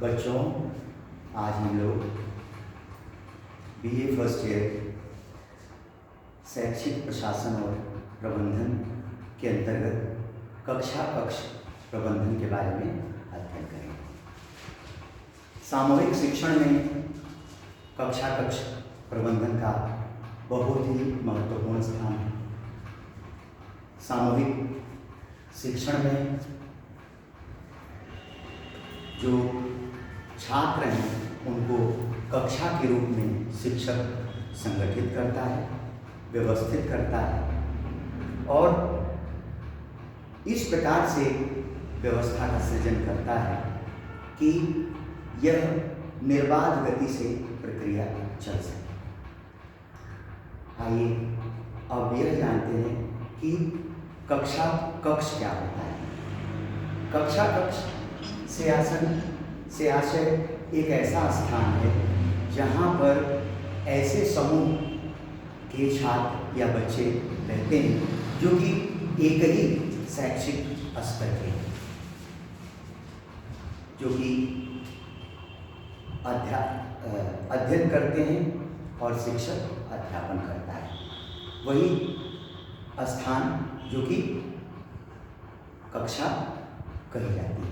बच्चों, आज हम लोग बीए फर्स्ट ईयर शैक्षिक प्रशासन और प्रबंधन के अंतर्गत कक्षा कक्ष प्रबंधन के बारे में अध्ययन करेंगे। सामूहिक शिक्षण में कक्षा कक्ष प्रबंधन का बहुत ही महत्वपूर्ण स्थान है। सामूहिक शिक्षण में जो छात्र हैं उनको कक्षा के रूप में शिक्षक संगठित करता है, व्यवस्थित करता है और इस प्रकार से व्यवस्था का सृजन करता है कि यह निर्बाध गति से प्रक्रिया चल सके। आइए अब यह जानते हैं कि कक्षा कक्ष क्या होता है। कक्षा कक्ष से आशय एक ऐसा स्थान है जहाँ पर ऐसे समूह के छात्र या बच्चे रहते हैं जो कि एक ही शैक्षिक स्तर के हैं, जो कि अध्ययन करते हैं और शिक्षक अध्यापन करता है। वही स्थान जो कि कक्षा कही जाती है।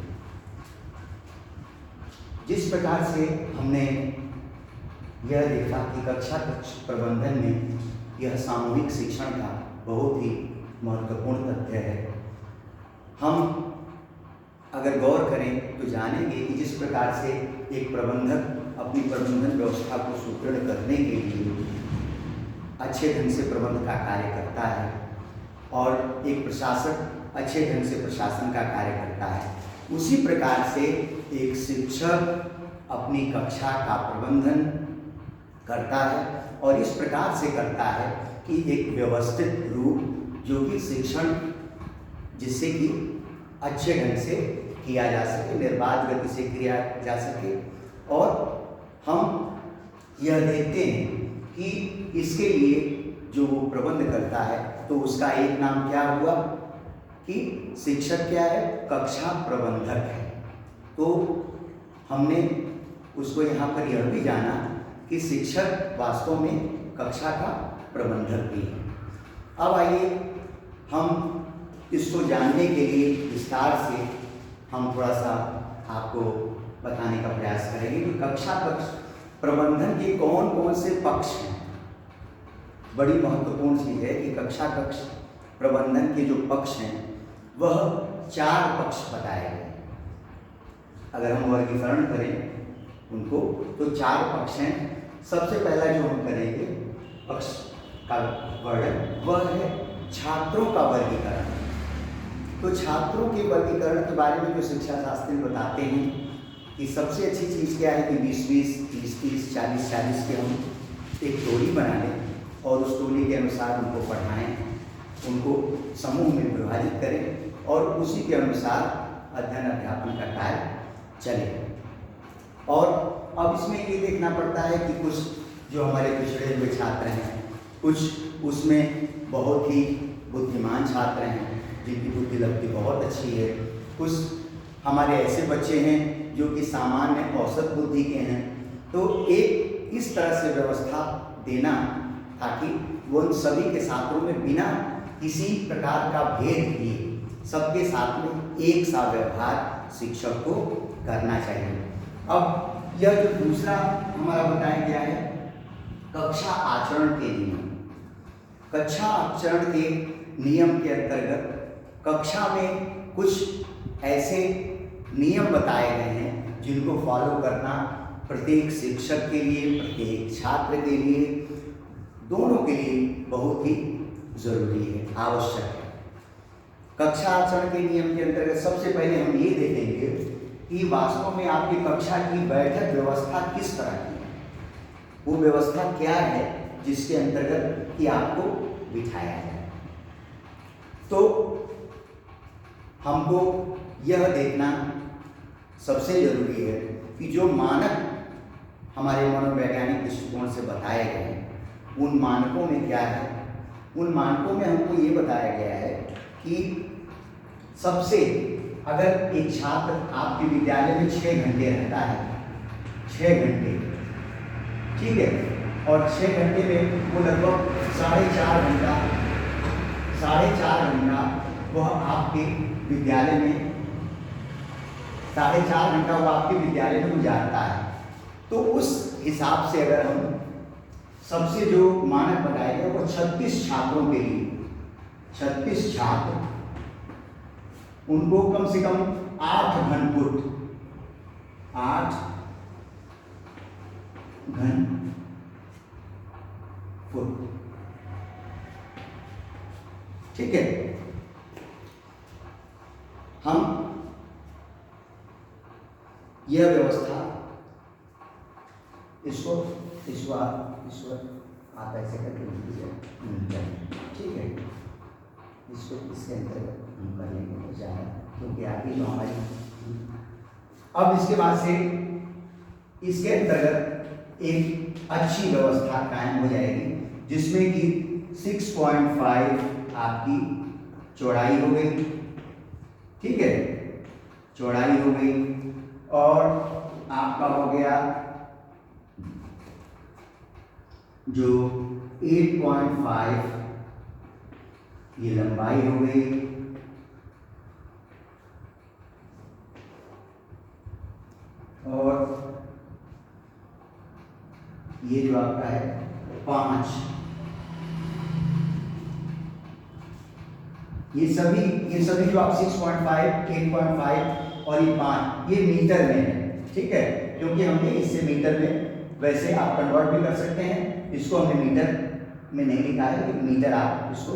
जिस प्रकार से हमने यह देखा कि कक्षा कक्ष प्रबंधन में यह सामूहिक शिक्षण का बहुत ही महत्वपूर्ण तथ्य है। हम अगर गौर करें तो जानेंगे कि जिस प्रकार से एक प्रबंधक अपनी प्रबंधन व्यवस्था को सुदृढ़ करने के लिए अच्छे ढंग से प्रबंध का कार्य करता है और एक प्रशासक अच्छे ढंग से प्रशासन का कार्य करता है, उसी प्रकार से एक शिक्षक अपनी कक्षा का प्रबंधन करता है और इस प्रकार से करता है कि एक व्यवस्थित रूप जो कि शिक्षण जिससे कि अच्छे ढंग से किया जा सके, निर्बाध गति से किया जा सके। और हम यह देखते हैं कि इसके लिए जो प्रबंध करता है तो उसका एक नाम क्या हुआ कि शिक्षक क्या है, कक्षा प्रबंधक है। तो हमने उसको यहाँ पर यह भी जाना कि शिक्षक वास्तव में कक्षा का प्रबंधक भी है। अब आइए हम इसको जानने के लिए विस्तार से हम थोड़ा सा आपको बताने का प्रयास करेंगे कि कक्षा कक्ष प्रबंधन के कौन कौन से पक्ष हैं। बड़ी महत्वपूर्ण चीज़ है कि कक्षा कक्ष प्रबंधन के जो पक्ष हैं वह 4 पक्ष बताए गए। अगर हम वर्गीकरण करें उनको तो 4 पक्ष हैं। सबसे पहला जो हम करेंगे पक्ष का वर्णन वह है छात्रों का वर्गीकरण। तो छात्रों के वर्गीकरण के बारे में जो शिक्षा शास्त्री बताते हैं कि सबसे अच्छी चीज़ क्या है कि 20-20, 30-30, 40-40 के हम एक टोली बना लें और उस टोली के अनुसार उनको पढ़ाएं, उनको समूह में विभाजित करें और उसी के अनुसार अध्ययन अध्यापन का कार्य चले। और अब इसमें ये देखना पड़ता है कि कुछ जो हमारे पिछड़े हुए छात्र हैं, कुछ उसमें बहुत ही बुद्धिमान छात्र हैं जिनकी बुद्धि लब्धि बहुत अच्छी है, कुछ हमारे ऐसे बच्चे हैं जो कि सामान्य औसत बुद्धि के हैं। तो एक इस तरह से व्यवस्था देना ताकि वो उन सभी के छात्रों में बिना किसी प्रकार का भेद किए सबके साथ में एक सा व्यवहार शिक्षक को करना चाहिए। अब यह जो दूसरा हमारा बताया गया है कक्षा आचरण के नियम। कक्षा आचरण के नियम के अंतर्गत कक्षा में कुछ ऐसे नियम बताए गए हैं जिनको फॉलो करना प्रत्येक शिक्षक के लिए, प्रत्येक छात्र के लिए, दोनों के लिए बहुत ही जरूरी है, आवश्यक है। कक्षा आचरण के नियम के अंतर्गत सबसे पहले हम ये देखेंगे कि वास्तव में आपकी कक्षा की बैठक व्यवस्था किस तरह की है, वो व्यवस्था क्या है जिसके अंतर्गत कि आपको बिठाया जाए। तो हमको यह देखना सबसे जरूरी है कि जो मानक हमारे मनोवैज्ञानिक दृष्टिकोण से बताए गए हैं उन मानकों में क्या है। उन मानकों में हमको ये बताया गया है कि सबसे अगर एक छात्र आपके विद्यालय में 6 घंटे रहता है, 6 घंटे, ठीक है, और 6 घंटे में वो लगभग 4.5 घंटा वह आपके विद्यालय में 4.5 घंटा वो आपके विद्यालय में गुजारता है। तो उस हिसाब से अगर हम सबसे जो मानक बताया गया वो 36 छात्रों के लिए, 36 छात्र, उनको कम से कम 8 घन फुट, 8 घन फुट, ठीक है। हम यह व्यवस्था इसको आप ऐसे करके लिख दीजिए, ठीक है। इसको इसके अंतर्गत हम कर लेंगे तो ज़्यादा, क्योंकि आगे जो हमारी, अब इसके बाद से इसके अंतर्गत एक अच्छी व्यवस्था कायम हो जाएगी, जिसमें कि 6.5 आपकी चौड़ाई हो गई, ठीक है, चौड़ाई हो गई, और आपका हो गया जो 8.5 ये लंबाई हो गई, और ये जो आपका है 5, ये सभी जो आप 6.5, 8.5 और ये 5, ये मीटर में है, ठीक है, क्योंकि हमने इससे मीटर में, वैसे आप कन्वर्ट भी कर सकते हैं, इसको हमने मीटर में नहीं लिखा है कि मीटर आप इसको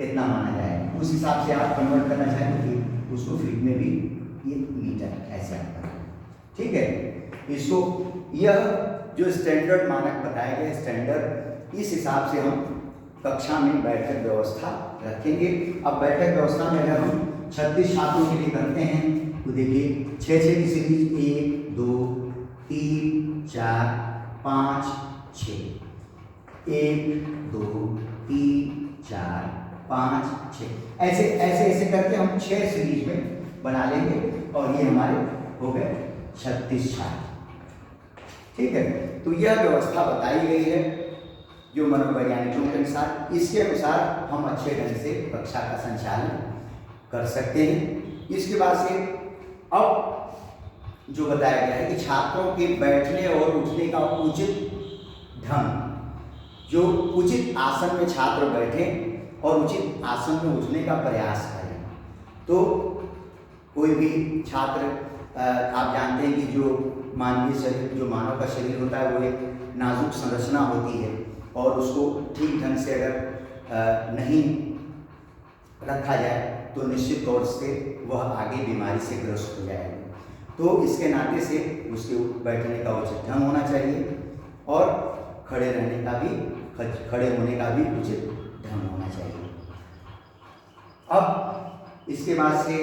इतना माना जाएगा, उस हिसाब से आप कन्वर्ट करना चाहें तो फिर उसको फीट में भी ये मीटर ऐसे आता है, ठीक है। इसको यह जो स्टैंडर्ड मानक बताए गए स्टैंडर्ड, इस हिसाब से हम कक्षा में बैठक व्यवस्था रखेंगे। अब बैठक व्यवस्था में अगर हम 36 छात्रों के लिए करते हैं तो देखिए 6 की सीरीज 1 2 3 4 5 6, 1 2 3 4 5 6, ऐसे ऐसे ऐसे करके हम 6 सीरीज में बना लेंगे, और ये हमारे हो गए 36 छात्र, ठीक है। तो यह व्यवस्था बताई गई है जो मनोवैज्ञानिकों के अनुसार, इसके अनुसार हम अच्छे ढंग से कक्षा का संचालन कर सकते हैं। इसके बाद से अब जो बताया गया है कि छात्रों के बैठने और उठने का उचित ढंग, जो उचित आसन में छात्र बैठे और उचित आसन में उठने का प्रयास करें। तो कोई भी छात्र, आप जानते हैं कि जो मानवीय शरीर, जो मानव का शरीर होता है, वो एक नाजुक संरचना होती है, और उसको ठीक ढंग से अगर नहीं रखा जाए तो निश्चित तौर से वह आगे बीमारी से ग्रस्त हो जाएगा। तो इसके नाते से उसके बैठने का उचित ढंग होना चाहिए, और खड़े रहने का भी, खड़े होने का भी उचित ढंग होना चाहिए। अब इसके बाद से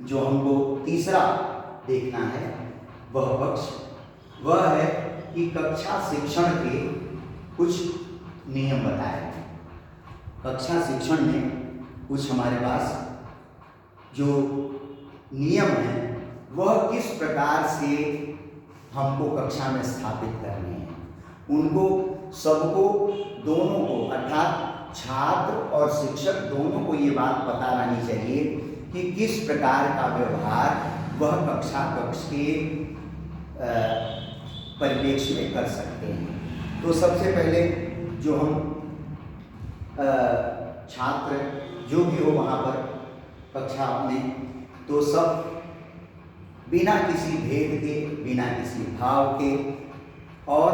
जो हमको तीसरा देखना है वह पक्ष, वह है कि कक्षा शिक्षण के कुछ नियम बताए हैं। कक्षा शिक्षण में कुछ हमारे पास जो नियम हैं वह किस प्रकार से हमको कक्षा में स्थापित करने हैं, उनको सबको, दोनों को, अर्थात छात्र और शिक्षक दोनों को ये बात पता रहनी चाहिए कि किस प्रकार का व्यवहार वह कक्ष के परिप्रेक्ष्य में कर सकते हैं। तो सबसे पहले जो हम छात्र जो भी हो वहाँ पर कक्षा में, तो सब बिना किसी भेद के, बिना किसी भाव के, और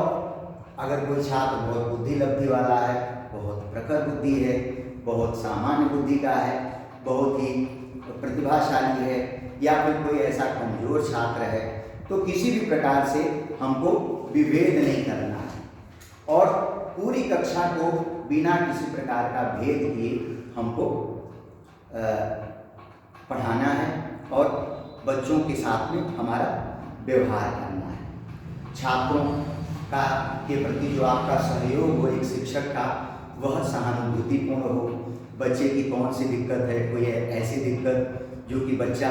अगर कोई छात्र बहुत बुद्धि लब्धि वाला है, बहुत प्रखर बुद्धि है, बहुत सामान्य बुद्धि का है, बहुत ही प्रतिभाशाली है, या फिर कोई ऐसा कमजोर छात्र है, तो किसी भी प्रकार से हमको विभेद नहीं करना है, और पूरी कक्षा को बिना किसी प्रकार का भेद किए हमको पढ़ाना है, और बच्चों के साथ में हमारा व्यवहार करना है। छात्रों का के प्रति जो आपका सहयोग हो एक शिक्षक का, वह सहानुभूतिपूर्ण हो। बच्चे की कौन सी दिक्कत है, कोई ऐसी दिक्कत जो कि बच्चा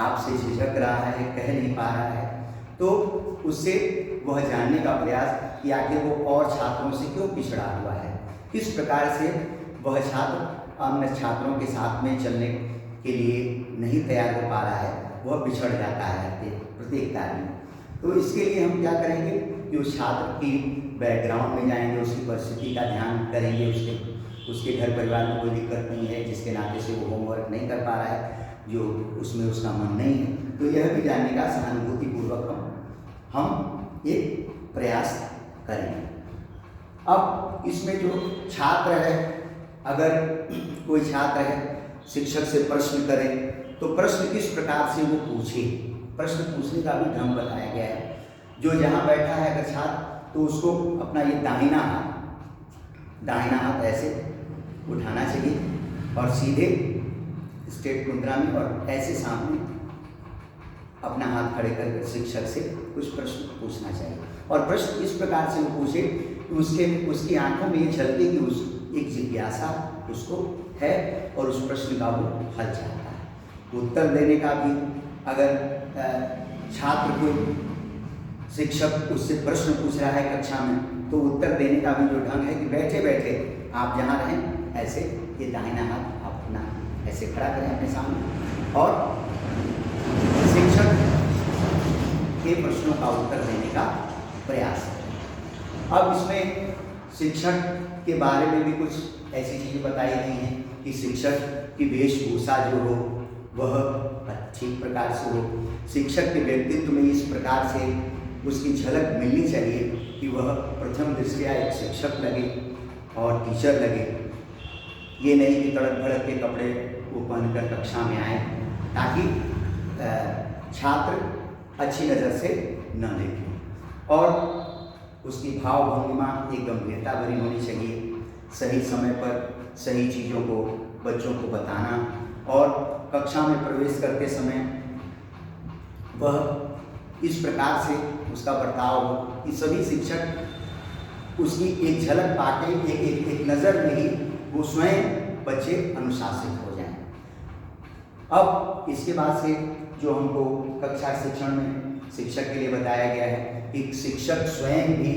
आपसे झिझक रहा है, कह नहीं पा रहा है, तो उससे वह जानने का प्रयास कि आखिर वो और छात्रों से क्यों पिछड़ा हुआ है, किस प्रकार से वह छात्र अन्य छात्रों के साथ में चलने के लिए नहीं तैयार हो पा रहा है, वह पिछड़ जाता है प्रत्येक कार्य में। तो इसके लिए हम क्या करेंगे कि उस छात्र की बैकग्राउंड में जाएंगे, उसकी परिस्थिति का ध्यान करेंगे, उसके घर परिवार में कोई दिक्कत नहीं है जिसके नाते से वो होमवर्क नहीं कर पा रहा है, जो उसमें उसका मन नहीं है, तो यह भी जानने का सहानुभूतिपूर्वक हम एक प्रयास करेंगे। अब इसमें जो छात्र है, अगर कोई छात्र है शिक्षक से प्रश्न करे तो प्रश्न किस प्रकार से वो पूछे, प्रश्न पूछने का भी ढंग बताया गया है। जो जहाँ बैठा है अगर छात्र, तो उसको अपना ये दाहिना हाथ ऐसे उठाना चाहिए और सीधे स्ट्रेट मुद्रा में और ऐसे सामने अपना हाथ खड़े करके शिक्षक से कुछ प्रश्न पूछना चाहिए। और प्रश्न इस प्रकार से वो पूछे कि उसकी आंखों में ये झलके कि एक जिज्ञासा उसको है और उस प्रश्न का वो हल चाहता है। उत्तर देने का भी अगर छात्र को शिक्षक उससे प्रश्न पूछ रहा है कक्षा में, तो उत्तर देने का भी जो ढंग है कि बैठे बैठे आप जहाँ रहें ऐसे ये दाहिना हाथ आप अपना ऐसे खड़ा करें अपने सामने और शिक्षक के प्रश्नों का उत्तर देने का प्रयास करें। अब इसमें शिक्षक के बारे में भी कुछ ऐसी चीज़ें बताई गई हैं कि शिक्षक की वेशभूषा जो हो वह अच्छी प्रकार से हो, शिक्षक के व्यक्तित्व में इस प्रकार से उसकी झलक मिलनी चाहिए कि वह प्रथम दृष्टया एक शिक्षक लगे और टीचर लगे। ये नहीं कि तड़क भड़क के कपड़े वो पहनकर कक्षा में आए, ताकि छात्र अच्छी नज़र से न देखें। और उसकी भाव भंगिमा एक गंभीरता भरी होनी चाहिए, सही समय पर सही चीज़ों को बच्चों को बताना और कक्षा में प्रवेश करते समय वह इस प्रकार से उसका बर्ताव हो कि सभी शिक्षक उसकी एक झलक पाके एक नज़र में ही वो स्वयं बच्चे अनुशासित हो जाएं। अब इसके बाद से जो हमको कक्षा शिक्षण में शिक्षक के लिए बताया गया है कि शिक्षक स्वयं भी,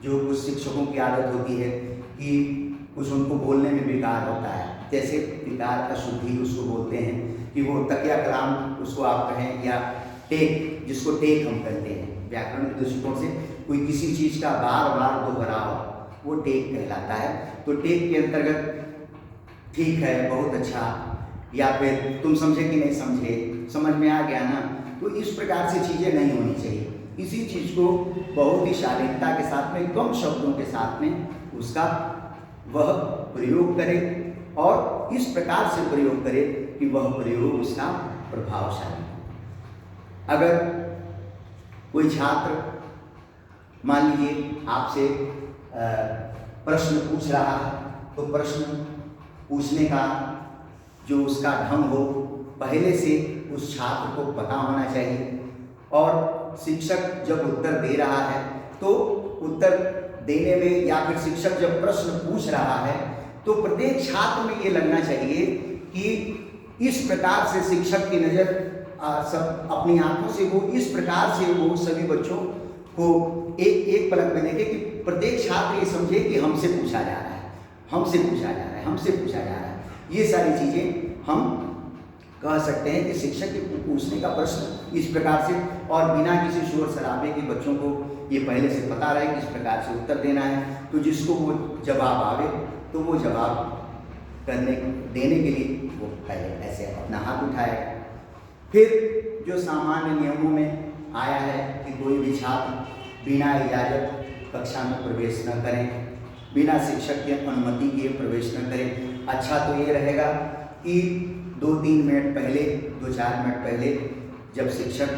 जो कुछ शिक्षकों की आदत होती है कि कुछ उनको बोलने में विकार होता है, जैसे विकार का शुद्धि उसको बोलते हैं कि वो तकिया कलाम उसको आप कहें या टेक, जिसको टेक हम कहते हैं व्याकरण के दृष्टिकोण से, कोई किसी चीज़ का बार बार दोहराव वो टेक कहलाता है। तो टेक के अंतर्गत ठीक है, बहुत अच्छा, या फिर तुम समझे कि नहीं समझे, समझ में आ गया ना, तो इस प्रकार से चीज़ें नहीं होनी चाहिए। इसी चीज़ को बहुत ही शालीनता के साथ में, कम शब्दों के साथ में उसका वह प्रयोग करे और इस प्रकार से प्रयोग करे कि वह प्रयोग उसका प्रभावशाली। अगर कोई छात्र मान लीजिए आपसे प्रश्न पूछ रहा है, तो प्रश्न पूछने का जो उसका ढंग हो पहले से उस छात्र को पता होना चाहिए। और शिक्षक जब उत्तर दे रहा है तो उत्तर देने में या फिर शिक्षक जब प्रश्न पूछ रहा है तो प्रत्येक छात्र में ये लगना चाहिए कि इस प्रकार से शिक्षक की नज़र सब अपनी आंखों से वो इस प्रकार से वो सभी बच्चों को एक पलक में देखे कि प्रत्येक छात्र ये समझे कि हमसे पूछा जा रहा है, हमसे पूछा जा रहा है, हमसे पूछा जा रहा है। ये सारी चीज़ें हम कह सकते हैं कि शिक्षक के पूछने का प्रश्न इस प्रकार से और बिना किसी शोर शराबे के बच्चों को ये पहले से पता रहे कि इस प्रकार से उत्तर देना है, तो जिसको वो जवाब आवे तो वो जवाब देने के लिए वो पहले ऐसे अपना हाथ उठाए। फिर जो सामान्य नियमों में आया है कि कोई भी छात्र बिना इजाज़त कक्षा में प्रवेश न करें, बिना शिक्षक की अनुमति के प्रवेश न करें। अच्छा तो ये रहेगा कि 2-3 मिनट पहले, 2-4 मिनट पहले जब शिक्षक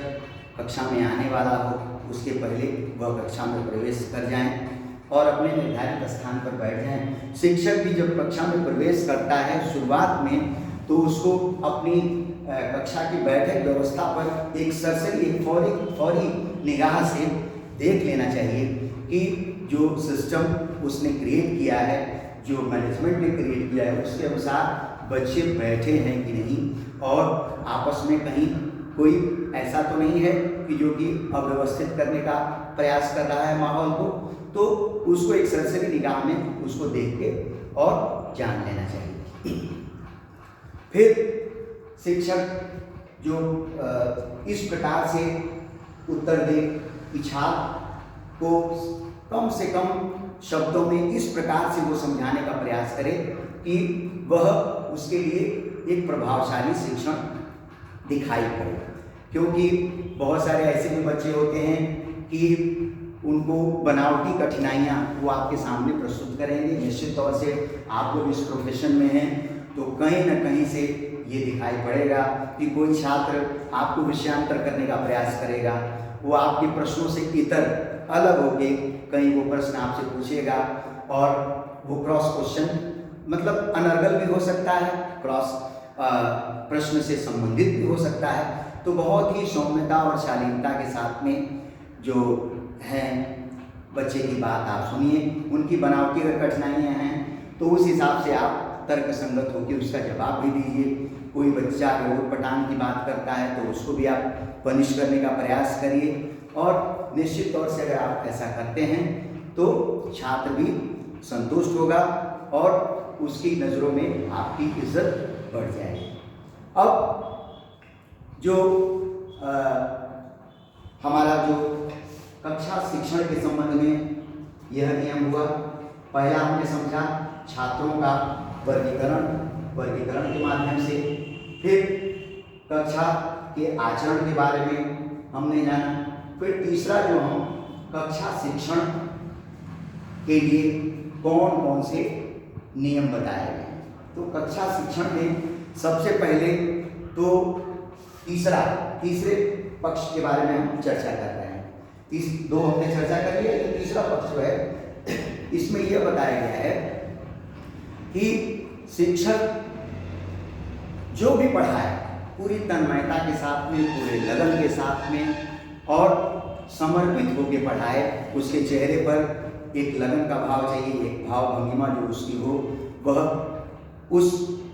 कक्षा में आने वाला हो उसके पहले वह कक्षा में प्रवेश कर जाएं और अपने निर्धारित स्थान पर बैठ जाएं। शिक्षक भी जब कक्षा में प्रवेश करता है शुरुआत में, तो उसको अपनी कक्षा की बैठक व्यवस्था पर एक सरसरी फौरी निगाह से देख लेना चाहिए कि जो सिस्टम उसने क्रिएट किया है, जो मैनेजमेंट ने क्रिएट किया है, उसके अनुसार बच्चे बैठे हैं कि नहीं और आपस में कहीं कोई ऐसा तो नहीं है कि जो कि अव्यवस्थित करने का प्रयास कर रहा है माहौल को, तो उसको एक सरसरी निगाह में उसको देख के और जान लेना चाहिए। फिर शिक्षक जो इस प्रकार से उत्तर दे कि छात्र को कम से कम शब्दों में इस प्रकार से वो समझाने का प्रयास करे कि वह उसके लिए एक प्रभावशाली शिक्षण दिखाई पड़े। क्योंकि बहुत सारे ऐसे भी बच्चे होते हैं कि उनको बनावटी कठिनाइयाँ वो आपके सामने प्रस्तुत करेंगे। निश्चित तौर से आप लोग इस प्रोफेशन में हैं तो कहीं ना कहीं से ये दिखाई पड़ेगा कि कोई छात्र आपको विषयांतर करने का प्रयास करेगा, वो आपके प्रश्नों से इतर अलग होके कहीं वो प्रश्न आपसे पूछेगा और वो क्रॉस क्वेश्चन मतलब अनर्गल भी हो सकता है, क्रॉस प्रश्न से संबंधित भी हो सकता है। तो बहुत ही सौम्यता और शालीनता के साथ में जो हैं बच्चे की बात आप सुनिए, उनकी बनावटी अगर कठिनाइयाँ हैं तो उस हिसाब से आप तर्क संगत होकर उसका जवाब भी दीजिए। कोई बच्चा अगर उटपटांग की बात करता है तो उसको भी आप पनिश करने का प्रयास करिए और निश्चित तौर से अगर आप ऐसा करते हैं तो छात्र भी संतुष्ट होगा और उसकी नज़रों में आपकी इज्जत बढ़ जाएगी। अब जो हमारा जो कक्षा शिक्षण के संबंध में यह नियम हुआ, पहला हमने समझा छात्रों का वर्गीकरण के माध्यम से, फिर कक्षा के आचरण के बारे में हमने जाना, फिर तीसरा जो हम कक्षा शिक्षण के लिए कौन कौन से नियम बताए गए। तो कक्षा शिक्षण में सबसे पहले तो तीसरे पक्ष के बारे में हम चर्चा कर रहे हैं। दो हमने चर्चा कर लिया, तो तीसरा पक्ष जो है इसमें यह बताया गया है कि शिक्षक जो भी पढ़ाए पूरी तन्मयता के साथ में, पूरे लगन के साथ में और समर्पित होकर पढ़ाए। उसके चेहरे पर एक लगन का भाव चाहिए, एक भाव भंगिमा जो उसकी हो, वह उस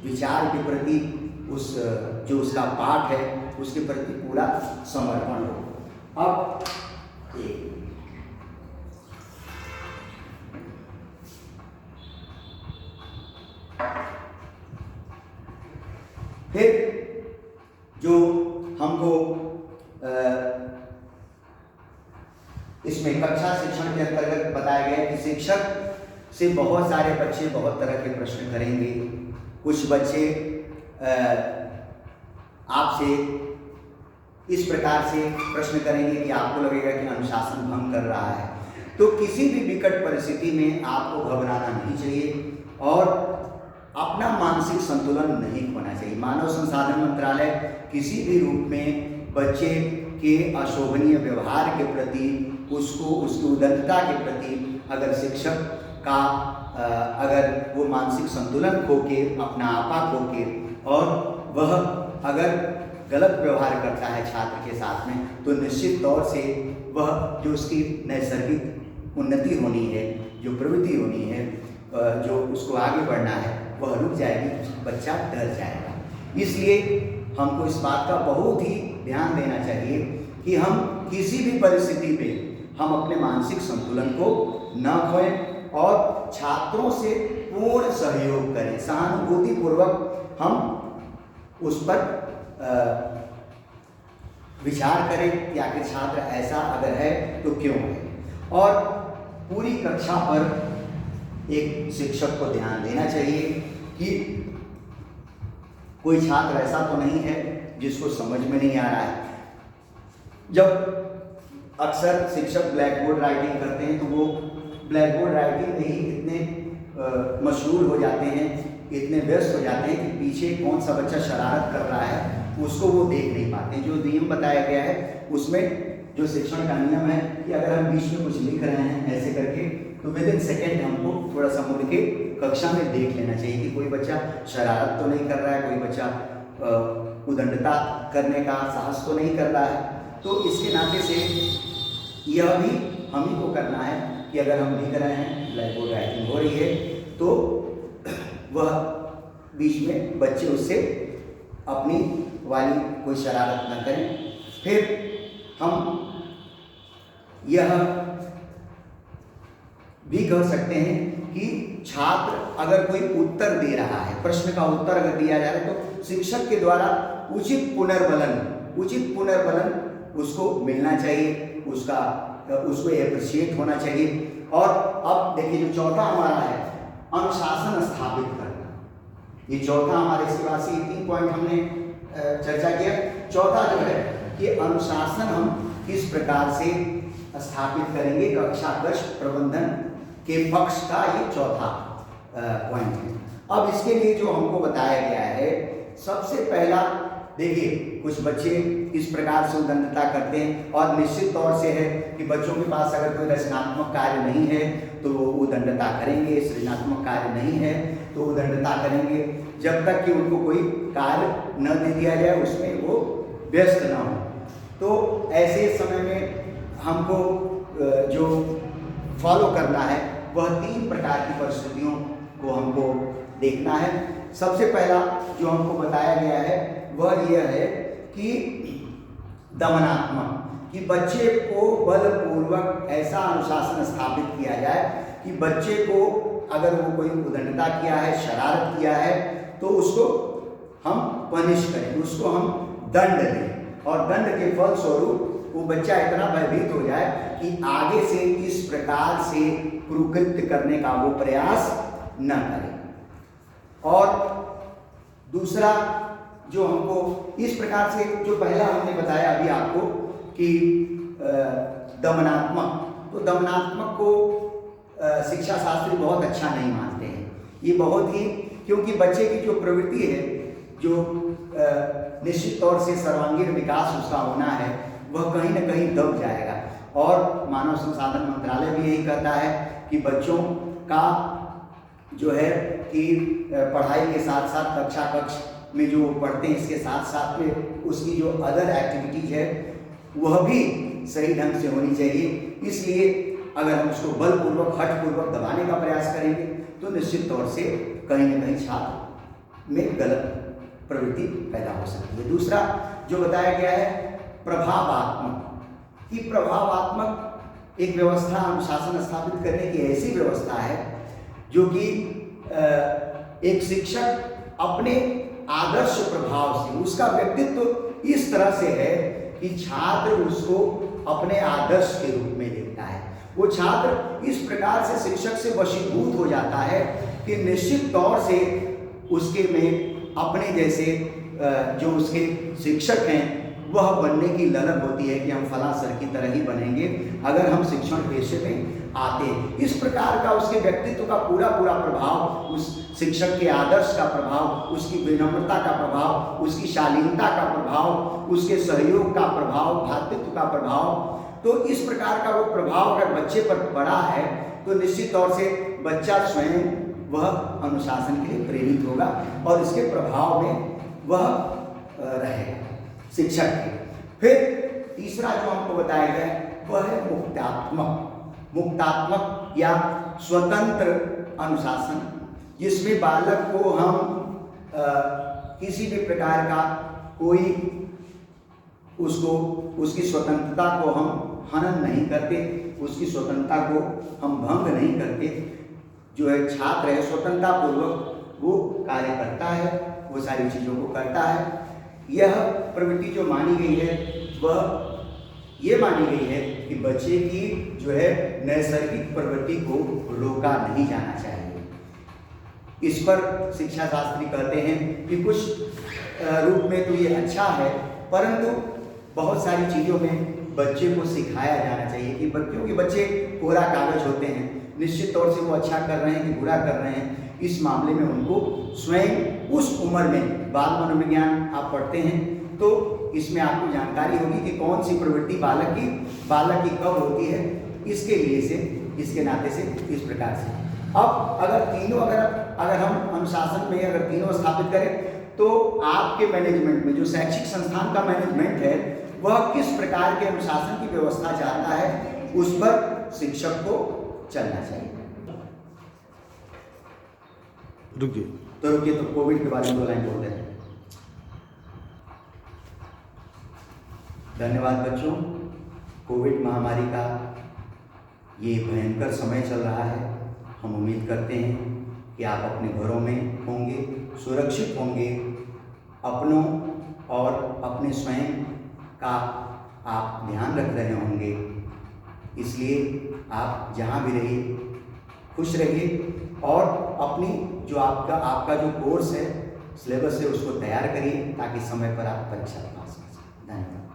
विचार के प्रति, उस जो उसका पाठ है उसके प्रति पूरा समर्पण हो। अब फिर जो हमको इसमें कक्षा शिक्षण के अंतर्गत बताया गया कि शिक्षक से बहुत सारे बच्चे बहुत तरह के प्रश्न करेंगे। कुछ बच्चे आपसे इस प्रकार से प्रश्न करेंगे कि आपको लगेगा कि अनुशासन भंग कर रहा है। तो किसी भी विकट परिस्थिति में आपको घबराना नहीं चाहिए और अपना मानसिक संतुलन नहीं खोना चाहिए। मानव संसाधन मंत्रालय किसी भी रूप में बच्चे के अशोभनीय व्यवहार के प्रति, उसको उसकी उदारता के प्रति अगर शिक्षक का अगर वो मानसिक संतुलन खो के, अपना आपा खो के और वह अगर गलत व्यवहार करता है छात्र के साथ में, तो निश्चित तौर से वह जो उसकी नैसर्गिक उन्नति होनी है, जो प्रवृत्ति होनी है, जो उसको आगे बढ़ना है, वह रुक जाएगी, बच्चा डर जाएगा। इसलिए हमको इस बात का बहुत ही ध्यान देना चाहिए कि हम किसी भी परिस्थिति पे हम अपने मानसिक संतुलन को न खोएं और छात्रों से पूर्ण सहयोग करें, सहानुभूतिपूर्वक हम उस पर विचार करें कि आखिर छात्र ऐसा अगर है तो क्यों है। और पूरी कक्षा पर एक शिक्षक को ध्यान देना चाहिए कि कोई छात्र ऐसा तो नहीं है जिसको समझ में नहीं आ रहा है। जब अक्सर शिक्षक ब्लैक बोर्ड राइटिंग करते हैं तो वो ब्लैक बोर्ड राइटिंग में ही इतने मशहूर हो जाते हैं, इतने व्यस्त हो जाते हैं कि पीछे कौन सा बच्चा शरारत कर रहा है उसको वो देख नहीं पाते। जो नियम बताया गया है उसमें जो शिक्षण का नियम है कि अगर हम बीच में कुछ लिख रहे हैं ऐसे करके, तो विद इन सेकेंड हमको थोड़ा सा मुड़ के कक्षा में देख लेना चाहिए कि कोई बच्चा शरारत तो नहीं कर रहा है, कोई बच्चा उदंडता करने का साहस तो नहीं कर रहा है। तो इसके नाते से यह भी हम ही को करना है कि अगर हम लिख रहे हैं, ब्लैक बोर्ड राइटिंग हो रही है, तो वह बीच में बच्चे उससे अपनी वाली कोई शरारत न करें। फिर हम यह भी कह सकते हैं कि छात्र अगर कोई उत्तर दे रहा है, प्रश्न का उत्तर अगर दिया जा रहा है, तो शिक्षक के द्वारा उचित पुनर्बलन उसको मिलना चाहिए, उसको एप्रिशिएट होना चाहिए। और अब देखिए जो चौथा हमारा है, अनुशासन स्थापित करना। ये चौथा हमारे, इसके बाद से 3 पॉइंट हमने चर्चा किया। चौथा जो है कि अनुशासन हम किस प्रकार से स्थापित करेंगे, कक्षा कक्ष प्रबंधन के पक्ष का ये चौथा पॉइंट है। अब इसके लिए जो हमको बताया गया है, सबसे पहला देखिए, कुछ बच्चे इस प्रकार से उद्दंडता करते हैं, और निश्चित तौर से है कि बच्चों के पास अगर कोई रचनात्मक कार्य नहीं है तो वो उद्दंडता करेंगे, सृजनात्मक कार्य नहीं है तो उद्दंडता करेंगे, जब तक कि उनको कोई कार्य न दे दिया जाए, उसमें वो व्यस्त ना हो। तो ऐसे समय में हमको जो फॉलो करना है वह 3 प्रकार की परिस्थितियों को हमको देखना है। सबसे पहला जो हमको बताया गया है वह यह है कि दमनात्मक, कि बच्चे को बलपूर्वक ऐसा अनुशासन स्थापित किया जाए कि बच्चे को अगर वो कोई उद्दंडता किया है, शरारत किया है, तो उसको हम पनिश करें, उसको हम दंड दें, और दंड के फलस्वरूप वो बच्चा इतना भयभीत हो जाए कि आगे से इस प्रकार से कुकृत्य करने का वो प्रयास न करे। और दूसरा जो हमको इस प्रकार से, जो पहला हमने बताया अभी आपको कि दमनात्मक, तो दमनात्मक को शिक्षा शास्त्री बहुत अच्छा नहीं मानते हैं। ये बहुत ही, क्योंकि बच्चे की जो प्रवृत्ति है, जो निश्चित तौर से सर्वांगीण विकास उसका होना है, वह कहीं ना कहीं दब जाएगा। और मानव संसाधन मंत्रालय भी यही कहता है कि बच्चों का जो है कि पढ़ाई के साथ साथ कक्षा कक्ष में जो पढ़ते हैं, इसके साथ साथ में उसकी जो अदर एक्टिविटीज है वह भी सही ढंग से होनी चाहिए। इसलिए अगर हम उसको बलपूर्वक, हठपूर्वक दबाने का प्रयास करेंगे तो निश्चित तौर से कहीं ना कहीं छात्र में गलत प्रवृत्ति पैदा हो सकती है। दूसरा जो बताया गया है प्रभावात्मक, कि प्रभावात्मक एक व्यवस्था, अनुशासन स्थापित करने की ऐसी व्यवस्था है जो कि एक शिक्षक अपने आदर्श प्रभाव से, उसका व्यक्तित्व इस तरह से है कि छात्र उसको अपने आदर्श के रूप में देखता है। वो छात्र इस प्रकार से शिक्षक से वशीभूत हो जाता है कि निश्चित तौर से उसके में अपने जैसे जो उसके शिक्षक हैं वह बनने की ललक होती है कि हम फलां सर की तरह ही बनेंगे अगर हम शिक्षण पेशे में आते हैं। इस प्रकार का उसके व्यक्तित्व का पूरा प्रभाव, उस शिक्षक के आदर्श का प्रभाव, उसकी विनम्रता का प्रभाव, उसकी शालीनता का प्रभाव, उसके सहयोग का प्रभाव, भ्रातृत्व का प्रभाव, तो इस प्रकार का वो प्रभाव अगर बच्चे पर पड़ा है तो निश्चित तौर से बच्चा स्वयं वह अनुशासन के लिए प्रेरित होगा और इसके प्रभाव में वह रहेगा शिक्षक के। फिर तीसरा जो हमको बताया गया वह है मुक्तात्मक या स्वतंत्र अनुशासन, जिसमें बालक को हम किसी भी प्रकार का कोई उसकी स्वतंत्रता को हम हनन नहीं करते, उसकी स्वतंत्रता को हम भंग नहीं करते। जो है छात्र है स्वतंत्रता पूर्वक वो कार्य करता है, वो सारी चीज़ों को करता है। यह प्रवृत्ति जो मानी गई है वह ये मानी गई है कि बच्चे की जो है नैसर्गिक प्रवृत्ति को रोका नहीं जाना चाहिए। इस पर शिक्षा शास्त्री कहते हैं कि कुछ रूप में तो ये अच्छा है, परंतु बहुत सारी चीज़ों में बच्चे को सिखाया जाना चाहिए कि क्योंकि बच्चे कोरा कागज होते हैं, निश्चित तौर से वो अच्छा कर रहे हैं कि बुरा कर रहे हैं, इस मामले में उनको स्वयं उस उम्र में, बाल मनोविज्ञान आप पढ़ते हैं तो इसमें आपको जानकारी होगी कि कौन सी प्रवृत्ति बालक की कब होती है, इसके लिए से इसके नाते से इस प्रकार से। अब अगर हम अनुशासन में अगर तीनों स्थापित करें तो आपके मैनेजमेंट में जो शैक्षिक संस्थान का मैनेजमेंट है वह किस प्रकार के अनुशासन की व्यवस्था चाहता है उस पर शिक्षक को चलना चाहिए। रुकिए तो कोविड के बारे में 2 लाइन बोल रहे हैं। धन्यवाद बच्चों। कोविड महामारी का ये भयंकर समय चल रहा है। हम उम्मीद करते हैं कि आप अपने घरों में होंगे, सुरक्षित होंगे, अपनों और अपने स्वयं का आप ध्यान रख रहे होंगे। इसलिए आप जहाँ भी रहिए खुश रहिए और अपनी जो आपका जो कोर्स है, सिलेबस है, उसको तैयार करिए ताकि समय पर आप परीक्षा पास कर सकें। धन्यवाद।